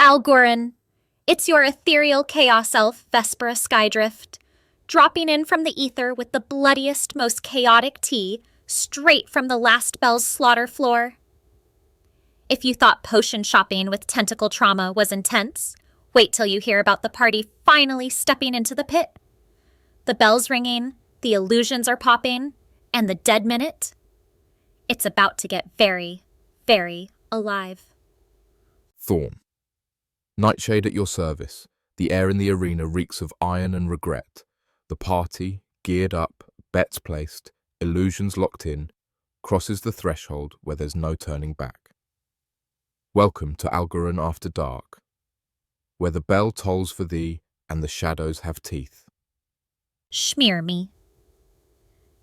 Algoran, it's your ethereal chaos elf, Vespera Skydrift, dropping in from the ether with the bloodiest, most chaotic tea, straight from the last bell's slaughter floor. If you thought potion shopping with tentacle trauma was intense, wait till you hear about the party finally stepping into the pit. The bell's ringing, the illusions are popping, and the dead minute. It's about to get very, very alive. Thorn. Nightshade at your service. The air in the arena reeks of iron and regret. The party, geared up, bets placed, illusions locked in, crosses the threshold where there's no turning back. Welcome to Algoran After Dark, where the bell tolls for thee and the shadows have teeth. Schmear me.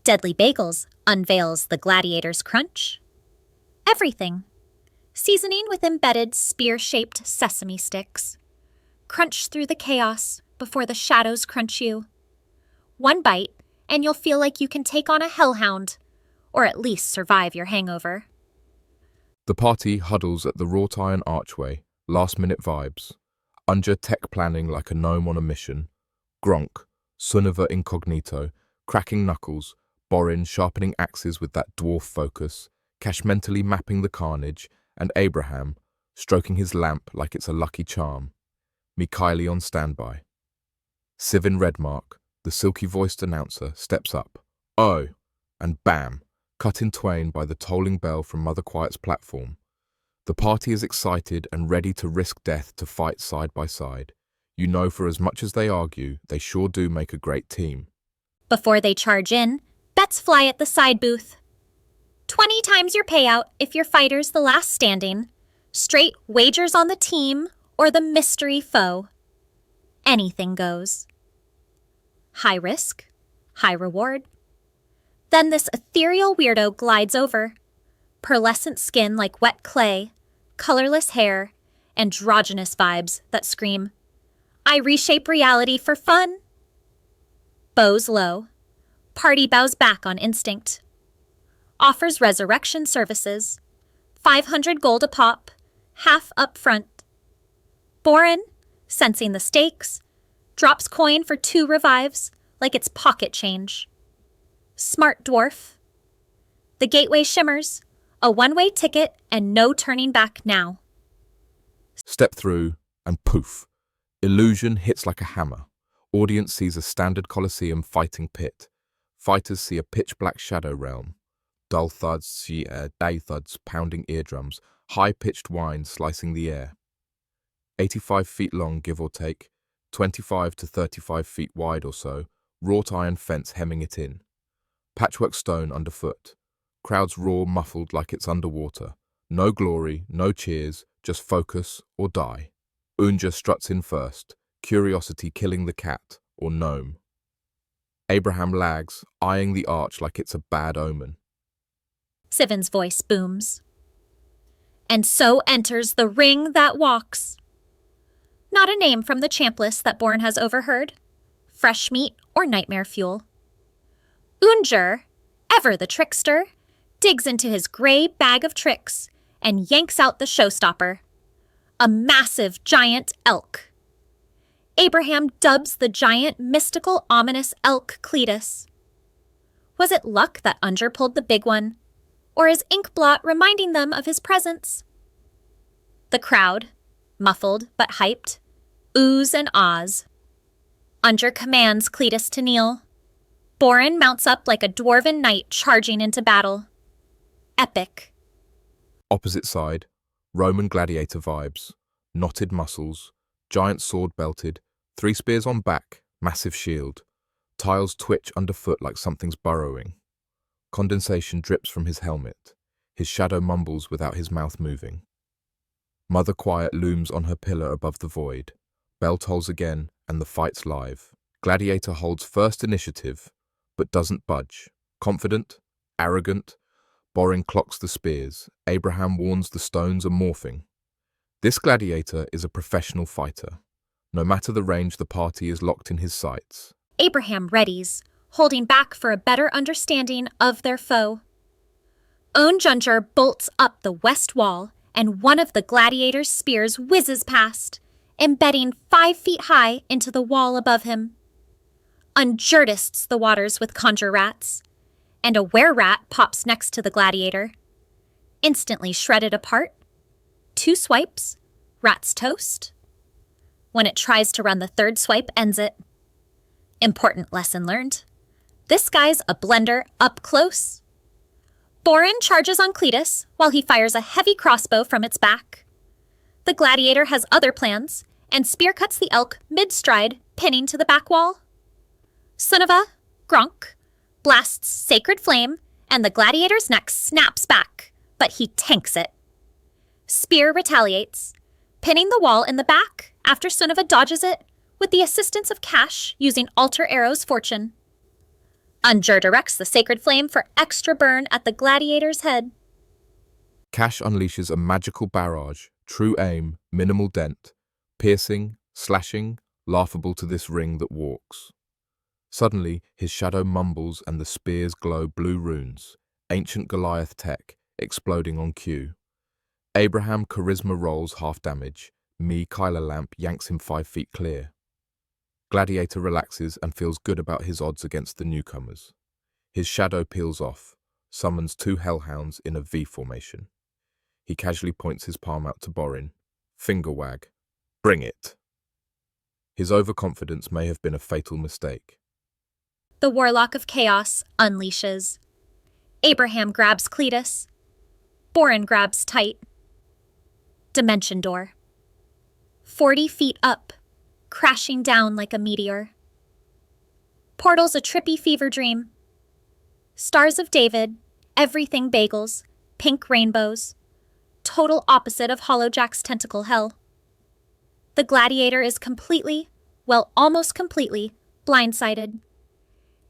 Deadly Bagels unveils the Gladiator's crunch. Everything. Seasoning with embedded spear-shaped sesame sticks. Crunch through the chaos before the shadows crunch you. One bite, and you'll feel like you can take on a hellhound, or at least survive your hangover. The party huddles at the wrought iron archway, last-minute vibes. Unja tech planning like a gnome on a mission. Gronk, Sunniva incognito, cracking knuckles, Borin sharpening axes with that dwarf focus, Cash mentally mapping the carnage, and Abraham stroking his lamp like it's a lucky charm. Mikhaili on standby. Sivin Redmark, the silky-voiced announcer, steps up. Oh! And bam! Cut in twain by the tolling bell from Mother Quiet's platform. The party is excited and ready to risk death to fight side by side. You know, for as much as they argue, they sure do make a great team. Before they charge in, bets fly at the side booth. 20 times your payout if your fighter's the last standing. Straight wagers on the team or the mystery foe. Anything goes. High risk, high reward. Then this ethereal weirdo glides over. Pearlescent skin like wet clay, colorless hair, androgynous vibes that scream, I reshape reality for fun. Bows low. Party bows back on instinct. Offers resurrection services. 500 gold a pop, half up front. Borin, sensing the stakes, drops coin for 2 revives like it's pocket change. Smart dwarf. The gateway shimmers, a one-way ticket and no turning back now. Step through and poof. Illusion hits like a hammer. Audience sees a standard Colosseum fighting pit. Fighters see a pitch-black shadow realm. Dull thuds see day thuds pounding eardrums, high-pitched whines slicing the air. 85 feet long, give or take, 25 to 35 feet wide or so, wrought iron fence hemming it in. Patchwork stone underfoot. Crowds roar muffled like it's underwater. No glory, no cheers, just focus or die. Unja struts in first, curiosity killing the cat, or gnome. Abraham lags, eyeing the arch like it's a bad omen. Sivin's voice booms. And so enters the ring that walks. Not a name from the champ list that Born has overheard. Fresh meat or nightmare fuel. Unjur, ever the trickster, digs into his gray bag of tricks and yanks out the showstopper. A massive giant elk. Abraham dubs the giant mystical ominous elk Cletus. Was it luck that Unjur pulled the big one? Or is Inkblot reminding them of his presence? The crowd, muffled but hyped, oohs and ahs. Unjur commands Cletus to kneel. Borin mounts up like a dwarven knight charging into battle. Epic. Opposite side, Roman gladiator vibes. Knotted muscles, giant sword belted, 3 spears on back, massive shield. Tiles twitch underfoot like something's burrowing. Condensation drips from his helmet. His shadow mumbles without his mouth moving. Mother Quiet looms on her pillar above the void. Bell tolls again, and the fight's live. Gladiator holds first initiative, but doesn't budge. Confident, arrogant, Borin clocks the spears. Abraham warns the stones are morphing. This gladiator is a professional fighter. No matter the range, the party is locked in his sights. Abraham readies, holding back for a better understanding of their foe. Onjunjur bolts up the west wall and one of the gladiator's spears whizzes past, embedding 5 feet high into the wall above him. Unjurdists the waters with conjure rats, and a were-rat pops next to the gladiator. Instantly shredded apart. 2 swipes, rat's toast. When it tries to run the 3rd swipe, ends it. Important lesson learned. This guy's a blender up close. Borin charges on Cletus while he fires a heavy crossbow from its back. The gladiator has other plans and spear cuts the elk mid-stride, pinning to the back wall. Sunniva, Gronk, blasts Sacred Flame, and the gladiator's neck snaps back, but he tanks it. Spear retaliates, pinning the wall in the back after Sunniva dodges it with the assistance of Cash using Alter Arrow's fortune. Unjur directs the Sacred Flame for extra burn at the gladiator's head. Cash unleashes a magical barrage, true aim, minimal dent, piercing, slashing, laughable to this ring that walks. Suddenly, his shadow mumbles and the spears glow blue runes, ancient Goliath tech, exploding on cue. Abraham charisma rolls half damage. Me Kyler Lamp yanks him 5 feet clear. Gladiator relaxes and feels good about his odds against the newcomers. His shadow peels off, summons 2 hellhounds in a V formation. He casually points his palm out to Borin. Finger wag. Bring it. His overconfidence may have been a fatal mistake. The Warlock of Chaos unleashes. Abraham grabs Cletus. Borin grabs tight. Dimension door. 40 feet up, crashing down like a meteor. Portal's a trippy fever dream. Stars of David, everything bagels, pink rainbows. Total opposite of Hollowjack's tentacle hell. The gladiator is completely, well, almost completely, blindsided.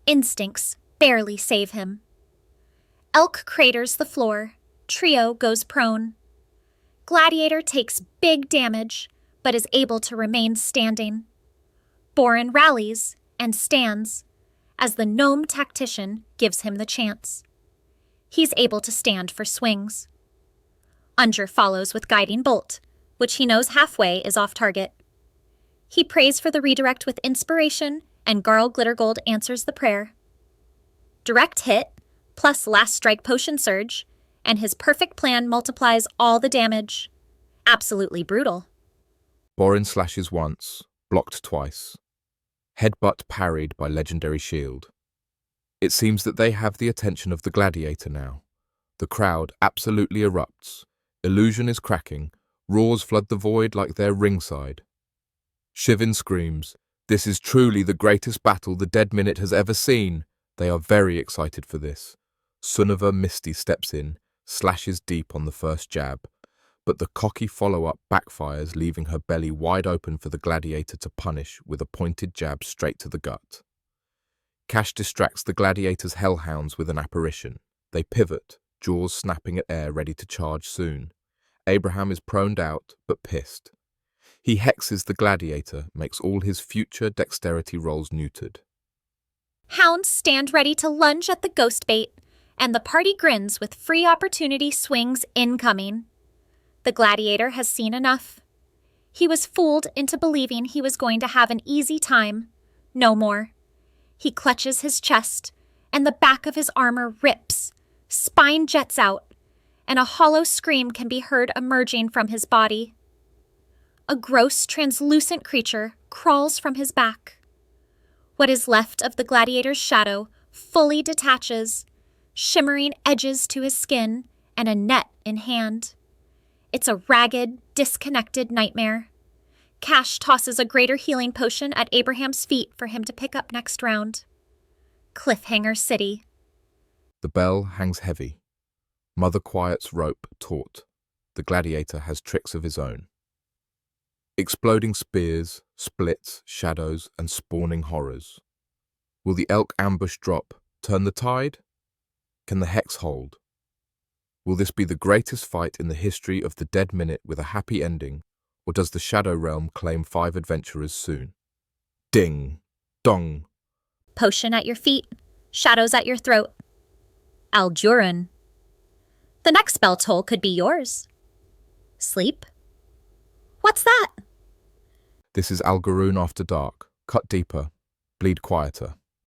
Instincts barely save him. Elk craters the floor. Trio goes prone. Gladiator takes big damage, but is able to remain standing. Borin rallies and stands, as the gnome tactician gives him the chance. He's able to stand for swings. Unjur follows with Guiding Bolt, which he knows halfway is off target. He prays for the redirect with inspiration, and Garl Glittergold answers the prayer. Direct hit, plus last strike potion surge, and his perfect plan multiplies all the damage. Absolutely brutal. Borin slashes once, blocked twice. Headbutt parried by legendary shield. It seems that they have the attention of the gladiator now. The crowd absolutely erupts. Illusion is cracking. Roars flood the void like they're ringside. Shivin screams, "This is truly the greatest battle the Dead Minute has ever seen." They are very excited for this. Sunniva Misty steps in, slashes deep on the first jab, but the cocky follow-up backfires, leaving her belly wide open for the gladiator to punish with a pointed jab straight to the gut. Cash distracts the gladiator's hellhounds with an apparition. They pivot, jaws snapping at air, ready to charge soon. Abraham is proned out, but pissed. He hexes the gladiator, makes all his future dexterity rolls neutered. Hounds stand ready to lunge at the ghost bait, and the party grins with free opportunity swings incoming. The gladiator has seen enough. He was fooled into believing he was going to have an easy time. No more. He clutches his chest, and the back of his armor rips. Spine jets out, and a hollow scream can be heard emerging from his body. A gross, translucent creature crawls from his back. What is left of the gladiator's shadow fully detaches, shimmering edges to his skin and a net in hand. It's a ragged, disconnected nightmare. Cash tosses a greater healing potion at Abraham's feet for him to pick up next round. Cliffhanger City. The bell hangs heavy. Mother Quiet's rope taut. The gladiator has tricks of his own. Exploding spears, splits, shadows, and spawning horrors. Will the elk ambush drop, turn the tide? Can the hex hold? Will this be the greatest fight in the history of the Dead Minute with a happy ending, or does the Shadow Realm claim 5 adventurers soon? Ding! Dong! Potion at your feet, shadows at your throat. Alduran. The next bell toll could be yours. Sleep? What's that? This is Al Garoon After Dark. Cut deeper, bleed quieter.